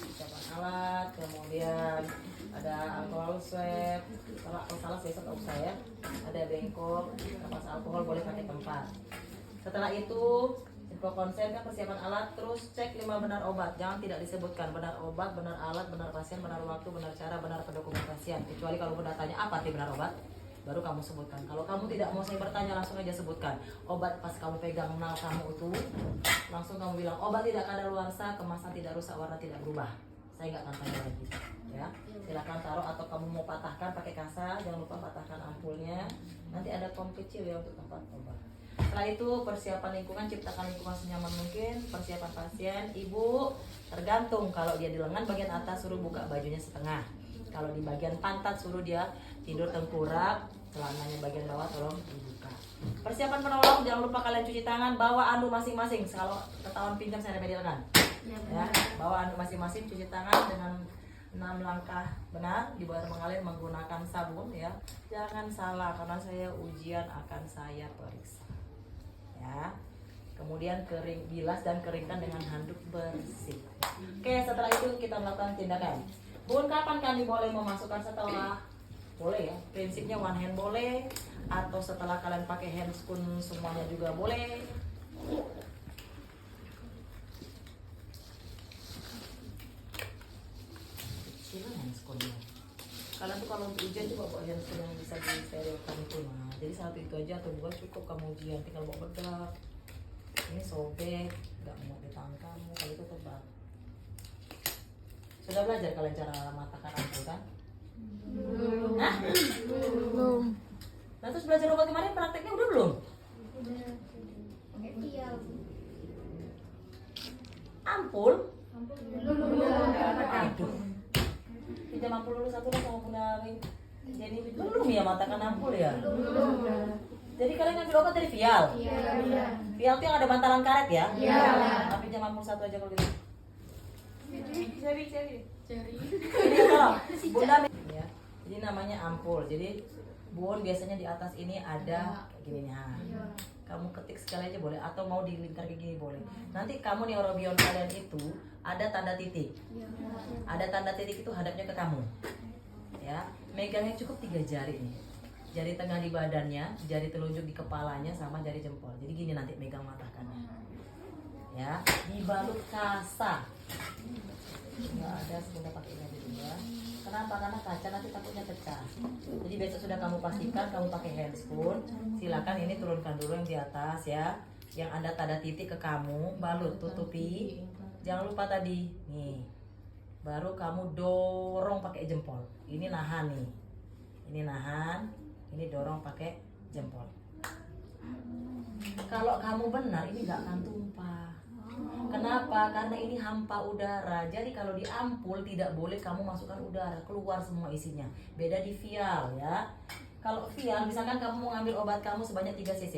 Persiapan alat, kemudian ada alkohol swab, kalau salah besok tahu saya, ada bengkok, kapas alkohol boleh pakai tempat. Setelah itu info konsen kan persiapan alat, terus cek 5 benar obat, jangan tidak disebutkan benar obat, benar alat, benar pasien, benar waktu, benar cara, benar pendokumentasian. Kecuali kalau benar tanya apa arti benar obat, baru kamu sebutkan. Kalau kamu tidak mau saya bertanya, langsung aja sebutkan obat. Pas kamu pegang nal kamu itu, langsung kamu bilang obat tidak kadaluarsa, kemasan tidak rusak, warna tidak berubah. Saya nggak akan tanya lagi, ya. Silakan taruh, atau kamu mau patahkan pakai kasa, jangan lupa patahkan ampulnya. Nanti ada pom kecil ya untuk tempat obat. Setelah itu persiapan lingkungan, ciptakan lingkungan senyaman mungkin. Persiapan pasien, ibu tergantung, kalau dia di lengan bagian atas suruh buka bajunya setengah. Kalau di bagian pantat suruh dia tidur tengkurap, celananya bagian bawah tolong dibuka. Persiapan penolong, jangan lupa kalian cuci tangan, bawa anduk masing-masing. Kalau ketahuan pinjam saya di lengan, ya, bawa anduk masing-masing, cuci tangan dengan 6 langkah benar, di bawah mengalir menggunakan sabun, ya. Jangan salah karena saya ujian akan saya periksa. Ya. Kemudian kering, bilas dan keringkan dengan handuk bersih. Oke, setelah itu kita melakukan tindakan. Bun, kapan kami boleh memasukkan setelah? Boleh ya, prinsipnya one hand boleh, atau setelah kalian pakai handscoon semuanya juga boleh. Kecil handscoonnya. Kalian tuh kalau untuk ujian coba bawa handscoon yang bisa disterilkan itu. Nah, jadi satu itu aja atau dua cukup kamu ujian, tinggal bawa bedak. Ini sobek, nggak mau di tangan kamu, kalau itu tebal. Sudah belajar kalian cara matahkan ampul kan? Belum. Hah? Belum. Nah terus belajar obat kemarin prakteknya udah belum? Udah. Pakai vial. Ampul? Belum. Aduh. Pinjam ampul dulu satu lah sama Bunda Rin. Jadi belum ya matahkan ampul ya? Belum. Jadi kalian ngambil obat dari vial? Iya. Vial itu yang ada bantalan karet ya? Iya. Tapi pinjam ampul satu aja kalau gitu. Cari. Cari. Ini kalau Bunda ya. Jadi namanya ampul. Jadi Bun biasanya di atas ini ada kayak gini nih. Kamu ketik sekali aja boleh, atau mau dilingkar kayak gini boleh. Nanti kamu neurobion kalian itu ada tanda titik. Ada tanda titik itu hadapnya ke kamu. Ya, megangnya cukup 3 jari nih. Jari tengah di badannya, jari telunjuk di kepalanya, sama jari jempol. Jadi gini nanti megang matahkannya. Ya, dibalut kasa. Nggak ada, sudah pakai ini dulu ya. Kenapa? Karena kaca nanti takutnya pecah. Jadi besok sudah kamu pastikan kamu pakai handscoon. Silakan ini turunkan dulu yang di atas ya. Yang ada tanda titik ke kamu, balut, tutupi. Jangan lupa tadi, nih. Baru kamu dorong pakai jempol. Ini nahan nih. Ini nahan, ini dorong pakai jempol. Kalau kamu benar ini nggak akan tumpah. Kenapa? Karena ini hampa udara. Jadi kalau di ampul tidak boleh kamu masukkan udara, keluar semua isinya. Beda di vial ya. Kalau vial misalkan kamu mau ngambil obat kamu sebanyak 3 cc.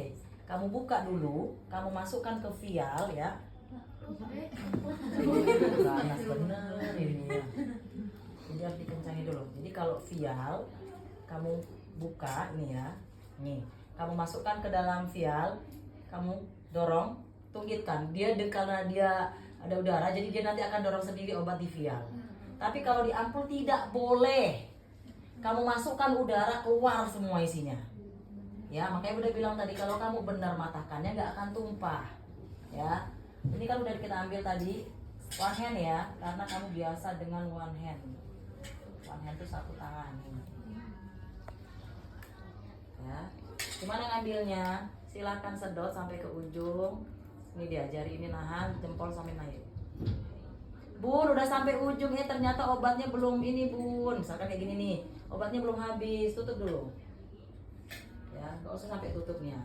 Kamu buka dulu, kamu masukkan ke vial ya. Panas bener ini ya. Jadi harus dikencangin dulu. Jadi kalau vial kamu buka nih ya. Nih, kamu masukkan ke dalam vial, kamu dorong, tunggitkan. Karena dia ada udara, jadi dia nanti akan dorong sendiri obat di vial. Tapi kalau di ampul tidak boleh. Kamu masukkan udara, keluar semua isinya. Ya, makanya udah bilang tadi kalau kamu benar matahkannya nggak akan tumpah. Ya, ini kan udah kita ambil tadi one hand ya, karena kamu biasa dengan one hand. One hand itu satu tangan. Ya, gimana ngambilnya? Silakan sedot sampai ke ujung. Ini dia, jari ini nahan, jempol sampai naik. Bun, udah sampai ujung ya, ternyata obatnya belum ini Bun. Misalkan kayak gini nih, obatnya belum habis, tutup dulu. Ya, gak usah sampai tutupnya.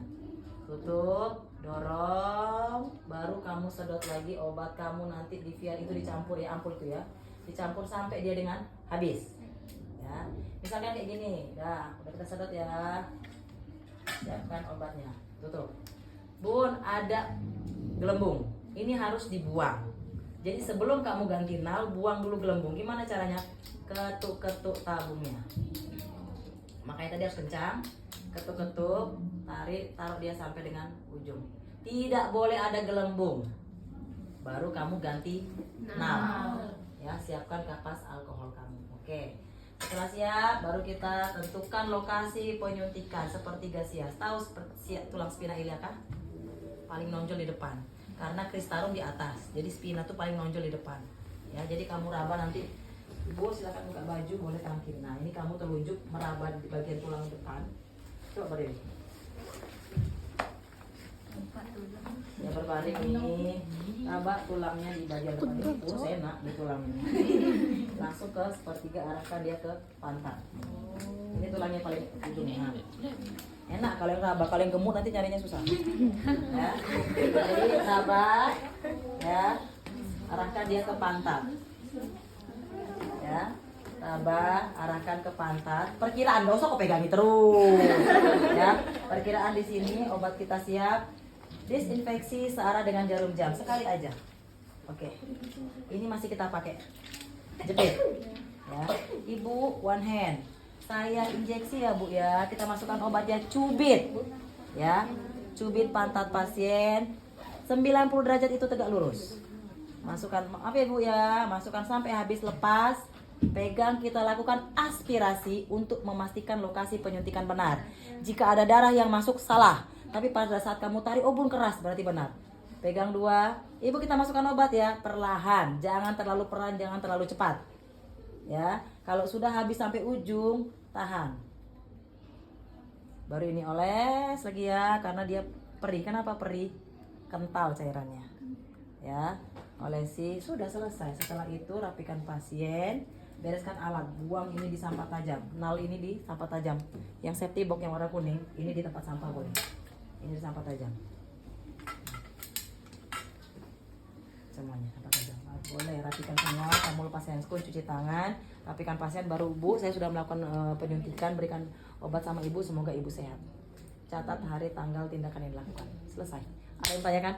Tutup, dorong, baru kamu sedot lagi obat kamu nanti di vial itu dicampur ya, ampul itu ya. Dicampur sampai dia dengan habis. Ya, misalkan kayak gini, udah kita sedot ya. Siapkan obatnya, tutup. Bun, ada gelembung, ini harus dibuang. Jadi sebelum kamu ganti nal, buang dulu gelembung. Gimana caranya? Ketuk-ketuk tabungnya. Makanya tadi harus kencang. Ketuk-ketuk, tarik, taruh dia sampai dengan ujung. Tidak boleh ada gelembung. baru kamu ganti nal. Ya, siapkan kapas alkohol kamu. Oke. Setelah siap, baru kita tentukan lokasi penyuntikan seperti gasias. Tahu seperti tulang spina ilia kah? Paling nonjol di depan. Karena kristarum di atas. Jadi spina tuh paling nonjol di depan. Ya, jadi kamu raba nanti. Ibu silakan buka baju, boleh tangan kiri. Nah, ini kamu telunjuk meraba di bagian tulang depan. Coba berdiri. Ya, berbaring nih. Raba tulangnya di bagian depan ini. Oh, enak di tulangnya. Langsung ke sepertiga, arahkan dia ke pantat. Ini tulangnya paling ujung. Nah. Enak kalau yang raba, kalau yang gemuk nanti nyarinya susah. Ya. Jadi raba, ya, arahkan dia ke pantat. Ya, raba, arahkan ke pantat. Perkiraan, gak usah kok pegangi terus. Ya, perkiraan di sini obat kita siap. Disinfeksi searah dengan jarum jam sekali aja. Oke, ini masih kita pakai jepit. Ya, ibu one hand. Saya injeksi ya bu ya. Kita masukkan obatnya, cubit. Ya, cubit pantat pasien. 90 derajat itu tegak lurus. Masukkan, maaf ya bu ya. Masukkan sampai habis, lepas. Pegang, kita lakukan aspirasi untuk memastikan lokasi penyuntikan benar. Jika ada darah yang masuk, salah. Tapi pada saat kamu tarik, oh bun keras, berarti benar. Pegang dua. Ibu, kita masukkan obat ya, perlahan. Jangan terlalu pelan, jangan terlalu cepat. Ya, kalau sudah habis sampai ujung, tahan. Baru ini oles lagi ya, karena dia perih. Kenapa perih? Kental cairannya. Ya, olesi, sudah selesai. Setelah itu rapikan pasien, bereskan alat, buang ini di sampah tajam. Nal ini di sampah tajam. Yang safety box yang warna kuning, ini di tempat sampah boleh. Ini di sampah tajam. Semuanya sampah tajam. Boleh rapikan semua. Kamu lepas handscoon, cuci tangan, rapikan pasien. Baru bu, saya sudah melakukan penyuntikan, berikan obat sama ibu. Semoga ibu sehat. Catat hari, tanggal, tindakan yang dilakukan. Selesai. Ada yang tanyakan?